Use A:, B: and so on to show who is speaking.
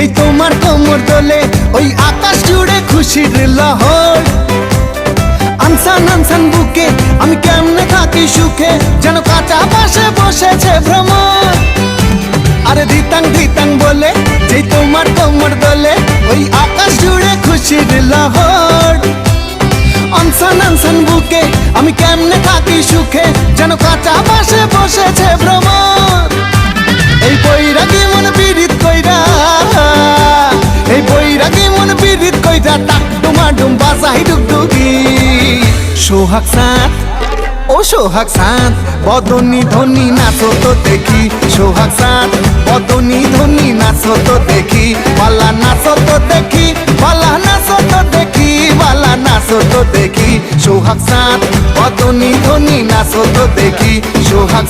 A: যেই তোমার কোমর দোলে ওই আকাশ জুড়ে খুশির লহর। আনসান আনসান বুকে আমি কেমনে থাকি সুখে, যেন কাঁচা পাশে বসেছে ভ্রমর। আরে ধিতাং ধিতাং বলে যেই তোমার কোমর দোলে ওই আকাশ জুড়ে খুশির লহর। আনসান আনসান বুকে আমি কেমনে থাকি সুখে, যেন কাঁচা পাশে বসেছে ভ্রমর। এই বৈরাগী মন পীড়িত কইরা, এই বৈরাগী মন পীড়িত কইরা টাক ডুমাডুম বাজাই ডুগডুগি। সোহাগ সাঁত ও সোহাগ সাঁত বদনী ধ্বনি নাচো তো দেখি। সোহাগ সাঁত বদনী ধ্বনি নাচো তো দেখি। বালা নাচো তো দেখি, বালা নাচো তো দেখি, বালা নাচো তো দেখি। সোহাগ সাঁত বদনী ধ্বনি নাচো তো দেখি। সোহাগ